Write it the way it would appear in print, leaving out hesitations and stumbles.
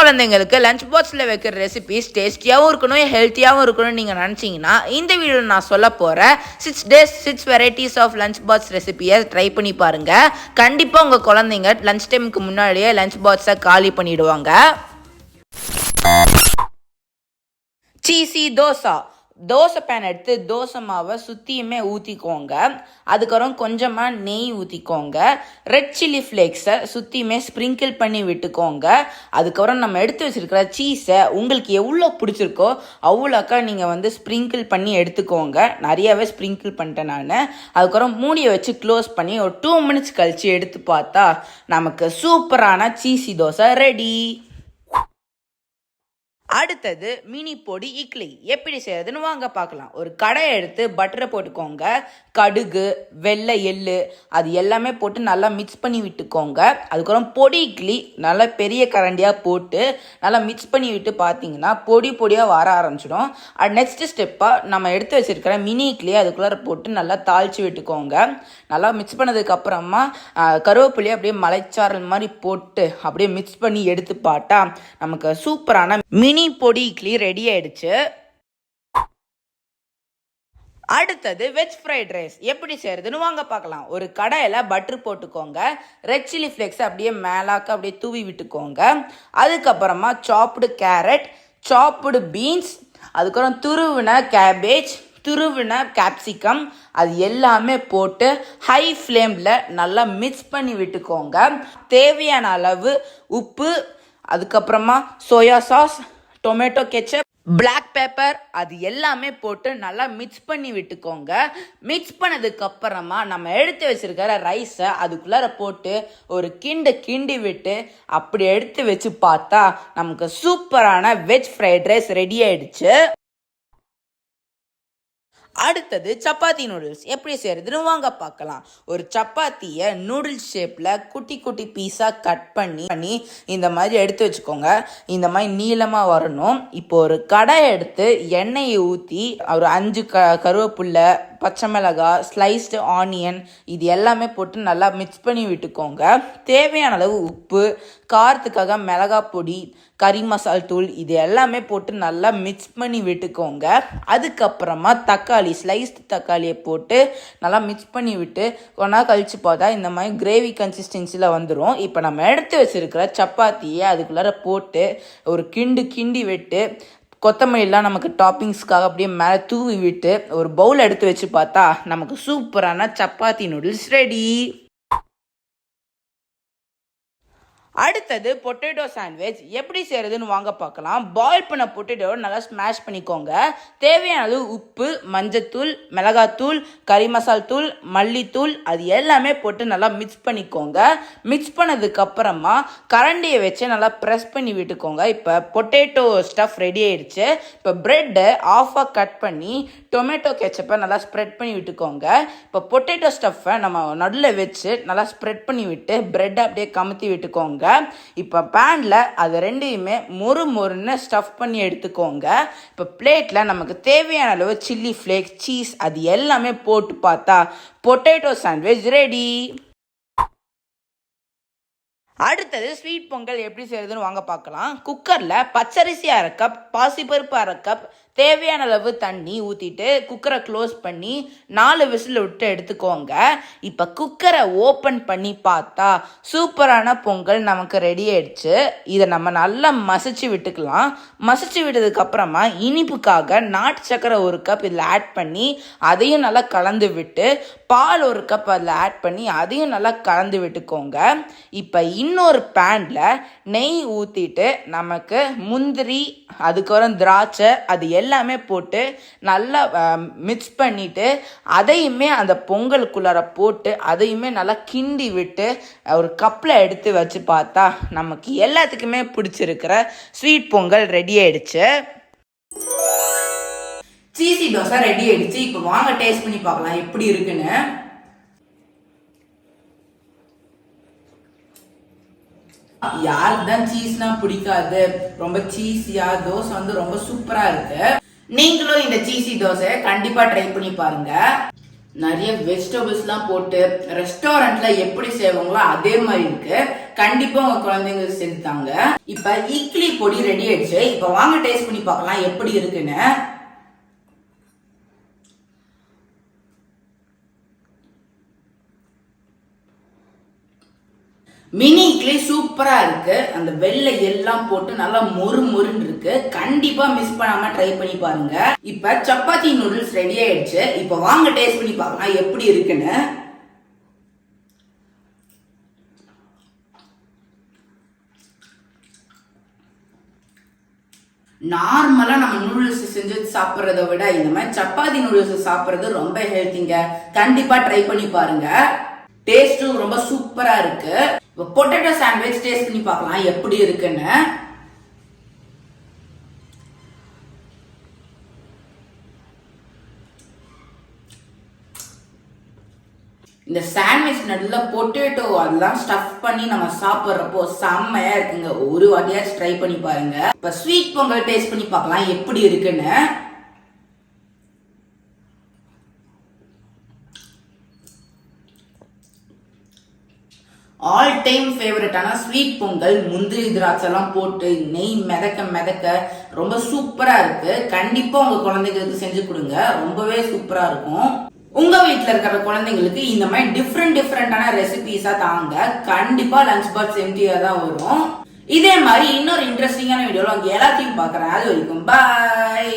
குழந்தைங்களுக்கு லஞ்ச் பாக்ஸில் வைக்கிற ரெசிபிஸ் டேஸ்டியாகவும் இருக்கணும், ஹெல்த்தியாகவும் இருக்கணும்னு நீங்கள் நினச்சிங்கன்னா இந்த வீடியோவில் நான் சொல்ல போகிறேன் 6 days 6 varieties of lunch box ரெசிபியை ட்ரை பண்ணி பாருங்கள். கண்டிப்பாக உங்கள் குழந்தைங்க லஞ்ச் டைமுக்கு முன்னாடியே லஞ்ச் பாக்ஸை காலி பண்ணிவிடுவாங்க. சீசி தோசை பேன் எடுத்து தோசை மாவை சுற்றியுமே ஊற்றிக்கோங்க. அதுக்கப்புறம் கொஞ்சமாக நெய் ஊற்றிக்கோங்க. ரெட் சில்லி ஃப்ளேக்ஸை சுற்றியுமே ஸ்ப்ரிங்கிள் பண்ணி விட்டுக்கோங்க. அதுக்கப்புறம் நம்ம எடுத்து வச்சுருக்கிற சீஸை உங்களுக்கு எவ்வளோ பிடிச்சிருக்கோ அவ்வளோக்கா நீங்கள் ஸ்ப்ரிங்கிள் பண்ணி எடுத்துக்கோங்க. நிறையாவே ஸ்ப்ரிங்கிள் பண்ணிட்டேன் நான். அதுக்கப்புறம் மூடியை வச்சு க்ளோஸ் பண்ணி ஒரு 2 minutes கழித்து எடுத்து பார்த்தா நமக்கு சூப்பரான சீசி தோசை ரெடி. அடுத்தது மினி பொடி இட்லி எப்படி செய்யறதுன்னு வாங்க பார்க்கலாம். ஒரு கடாயை எடுத்து பட்டரை போட்டுக்கோங்க. கடுகு, வெள்ளை எள்ளு அது எல்லாமே போட்டு நல்லா மிக்ஸ் பண்ணி விட்டுக்கோங்க. அதுக்கப்புறம் பொடி இட்லி நல்லா பெரிய கரண்டியாக போட்டு நல்லா மிக்ஸ் பண்ணி விட்டு பார்த்தீங்கன்னா பொடி பொடியாக வர ஆரம்பிச்சிடும். நெக்ஸ்ட் ஸ்டெப்பாக நம்ம எடுத்து வச்சிருக்கிற மினி இட்லியை அதுக்குள்ளே போட்டு நல்லா தாளித்து விட்டுக்கோங்க. நல்லா மிக்ஸ் பண்ணதுக்கு அப்புறமா கருவேப்பிலையை அப்படியே மலைச்சாரல் மாதிரி போட்டு அப்படியே மிக்ஸ் பண்ணி எடுத்து பார்த்தா நமக்கு சூப்பரான மினி பொடி இட்லி ரெடி ஆயிடுச்சு. அடுத்தது வெஜ் ஃப்ரைட் ரைஸ் எப்படி செய்யறதுன்னு வாங்க பார்க்கலாம். ஒரு கடாயில் பட்டர் போட்டுக்கோங்க. ரெட் சில்லி ஃப்ளேக்ஸ் அப்படியே மேலாக்க அப்படியே தூவி விட்டுக்கோங்க. அதுக்கப்புறமா சாப்டு கேரட், சாப்டு பீன்ஸ், அதுக்கப்புறம் துருவின கேபேஜ், துருவின கேப்சிகம் அது எல்லாமே போட்டு ஹை ஃப்ளேமில் நல்லா மிக்ஸ் பண்ணி விட்டுக்கோங்க. தேவையான அளவு உப்பு, அதுக்கப்புறமா soya sauce, tomato ketchup, black pepper அது எல்லாமே போட்டு நல்லா மிக்ஸ் பண்ணி விட்டுக்கோங்க. மிக்ஸ் பண்ணதுக்கு அப்புறமா நம்ம எடுத்து வச்சிருக்கிற ரைஸை அதுக்குள்ளார போட்டு ஒரு கிண்டி விட்டு அப்படி எடுத்து வச்சு பார்த்தா நமக்கு சூப்பரான வெஜ் ஃப்ரைட் ரைஸ் ரெடி ஆயிடுச்சு. அடுத்தது சப்பாத்தி நூடுல்ஸ் எப்படி செய்யறதுன்னு வாங்க பார்க்கலாம். ஒரு சப்பாத்தியை நூடுல்ஸ் ஷேப்பில் குட்டி குட்டி பீஸாக கட் பண்ணி இந்த மாதிரி எடுத்து வச்சுக்கோங்க. இந்த மாதிரி நீளமாக வரணும். இப்போ ஒரு கடாயை எடுத்து எண்ணெயை ஊற்றி ஒரு 5 கருவேப்பிலை, பச்சை மிளகாய், ஸ்லைஸ்டு ஆனியன் இது எல்லாமே போட்டு நல்லா மிக்ஸ் பண்ணி விட்டுக்கோங்க. தேவையான அளவு உப்பு, காரத்துக்காக மிளகாய் பொடி, கறி மசால் தூள் இது எல்லாமே போட்டு நல்லா மிக்ஸ் பண்ணி விட்டுக்கோங்க. அதுக்கப்புறமா தக்காளி, ஸ்லைஸ்டு தக்காளியை போட்டு நல்லா மிக்ஸ் பண்ணி விட்டு கொஞ்ச நாள் கழிச்சு பார்த்தா இந்த மாதிரி கிரேவி கன்சிஸ்டன்சியில் வந்துடும். இப்போ நம்ம எடுத்து வச்சிருக்கிற சப்பாத்தியை அதுக்குள்ளார போட்டு ஒரு கிண்டி விட்டு கொத்தமல்லிலாம் நமக்கு டாப்பிங்ஸ்க்காக அப்படியே மேலே தூவி விட்டு ஒரு பவுல் எடுத்து வச்சு பார்த்தா நமக்கு சூப்பரான சப்பாத்தி நூடுல்ஸ் ரெடி. அடுத்தது பொட்டேட்டோ சாண்ட்விச் எப்படி செய்கிறதுன்னு வாங்க பார்க்கலாம். பாயில் பண்ண பொட்டேட்டோ நல்லா ஸ்மாஷ் பண்ணிக்கோங்க. தேவையான அளவு உப்பு, மஞ்சத்தூள், மிளகாத்தூள், கறி மசால் தூள், மல்லித்தூள் அது எல்லாமே போட்டு நல்லா மிக்ஸ் பண்ணிக்கோங்க. மிக்ஸ் பண்ணதுக்கப்புறமா கரண்டியை வச்சு நல்லா ப்ரெஸ் பண்ணி விட்டுக்கோங்க. இப்போ பொட்டேட்டோ ஸ்டஃப் ரெடி ஆயிடுச்சு. இப்போ ப்ரெட்டை ஆஃபாக கட் பண்ணி டொமேட்டோ கெச்சப்பை நல்லா ஸ்ப்ரெட் பண்ணி விட்டுக்கோங்க. இப்போ பொட்டேட்டோ ஸ்டஃப்பை நம்ம நடுவில் வச்சு நல்லா ஸ்ப்ரெட் பண்ணி விட்டு ப்ரெட்டை அப்படியே கமுத்தி விட்டுக்கோங்க. இப்போ பேனில் அது ரெண்டையுமே மொறுன்னு ஸ்டஃப் பண்ணி எடுத்துக்கோங்க. இப்போ பிளேட்டில் நமக்கு தேவையான அளவு சில்லி ஃப்ளேக்ஸ், சீஸ் அது எல்லாமே போட்டு பார்த்தா பொட்டேட்டோ சாண்ட்விச் ரெடி. அடுத்தது ஸ்வீட் பொங்கல் எப்படி செய்யறதுன்னு வாங்க பார்க்கலாம். குக்கரில் பச்சரிசி 1/2 கப், பாசிப்பருப்பு 1/2 கப், தேவையான அளவு தண்ணி ஊற்றிட்டு குக்கரை க்ளோஸ் பண்ணி 4 விசில் விட்டு எடுத்துக்கோங்க. இப்போ குக்கரை ஓப்பன் பண்ணி பார்த்தா சூப்பரான பொங்கல் நமக்கு ரெடி ஆயிடுச்சு. இதை நம்ம நல்லா மசிச்சு விட்டுக்கலாம். மசிச்சு விட்டதுக்கப்புறமா இனிப்புக்காக நாட்டு சக்கரை 1 கப் இதில் ஆட் பண்ணி அதையும் நல்லா கலந்து விட்டு பால் 1 கப் அதில் ஆட் பண்ணி அதையும் நல்லா கலந்து விட்டுக்கோங்க. இப்போ இன்னொரு பேனில் நெய் ஊற்றிட்டு நமக்கு முந்திரி, அதுக்கப்புறம் திராட்சை அது எல்லாமே போட்டு நல்லா மிக்ஸ் பண்ணிவிட்டு அதையுமே அந்த பொங்கலுக்குள்ளார போட்டு அதையுமே நல்லா கிண்டி விட்டு ஒரு கப்பில் எடுத்து வச்சு பார்த்தா நமக்கு எல்லாத்துக்குமே பிடிச்சிருக்கிற ஸ்வீட் பொங்கல் ரெடி ஆயிடுச்சு. சீசி தோசை ரெடி ஆயிடுச்சு. இப்போ வாங்க டேஸ்ட் பண்ணி பார்க்கலாம் எப்படி இருக்குன்னு. யாருக்கு தான் சீஸ்னா பிடிக்காது? ரொம்ப சீஸியா தோசை ரொம்ப சூப்பரா இருக்கு. நீங்களும் இந்த சீசி தோசை கண்டிப்பா ட்ரை பண்ணி பாருங்க. நிறைய வெஜிடபிள்ஸ்லாம் போட்டு ரெஸ்டாரண்ட்ல எப்படி செய்வாங்களோ அதே மாதிரி இருக்கு. கண்டிப்பா உங்க குழந்தைங்களுக்கு செஞ்சுட்டாங்க. இப்ப இட்லி பொடி ரெடி ஆயிடுச்சு. இப்ப வாங்க டேஸ்ட் பண்ணி பார்க்கலாம் எப்படி இருக்குன்னு. மினி இட்லி சூப்பரா இருக்கு. அந்த வெள்ளை எல்லாம் போட்டு நல்லா மொறு மொறுன்னு இருக்கு. கண்டிப்பா மிஸ் பண்ணாம ட்ரை பண்ணி பாருங்க. இப்ப சப்பாத்தி நூடுல்ஸ் ரெடி ஆயிடுச்சு. இப்ப வாங்க டேஸ்ட் பண்ணி பார்க்கலாம் எப்படி இருக்குன்னு. நார்மலா நம்ம நூடுல்ஸ் செஞ்சு சாப்பிட்றத விட இந்த மாதிரி சப்பாத்தி நூடுல்ஸ் சாப்பிட்றது ரொம்ப ஹெல்த்திங்க. கண்டிப்பா ட்ரை பண்ணி பாருங்க. டேஸ்டும் ரொம்ப சூப்பரா இருக்கு. பொட்டேட்டோ சாண்ட்விச் டேஸ்ட் பண்ணி பார்க்கலாம் எப்படி இருக்குன்னு. இந்த சாண்ட்விச் நல்லா பொட்டேட்டோ அதெல்லாம் ஸ்டஃப் பண்ணி நம்ம சாப்பிட்றப்போ செம்மையா இருக்குங்க. ஒரு வாட்டியாச்சும் ட்ரை பண்ணி பாருங்க. இப்ப ஸ்வீட் பொங்கல் டேஸ்ட் பண்ணி பார்க்கலாம் எப்படி இருக்குன்னு. ஆல் டைம் ஃபேவரட்டான ஸ்வீட் பொங்கல் முந்திரி திராட்சைலாம் போட்டு நெய் மிதக்க மிதக்க ரொம்ப சூப்பரா இருக்கு. கண்டிப்பா உங்க குழந்தைங்களுக்கு செஞ்சு கொடுங்க. ரொம்பவே சூப்பரா இருக்கும். உங்க வீட்டுல இருக்கிற குழந்தைங்களுக்கு இந்த மாதிரி டிஃப்ரெண்டான ரெசிபிஸா தாங்க. கண்டிப்பா லஞ்ச் பாக்ஸ் எம்டியா தான் வரும். இதே மாதிரி இன்னொரு இன்ட்ரெஸ்டிங்கான வீடியோல உங்க எல்லாத்தையும் பாக்குறேன். அது வரைக்கும் பாய்.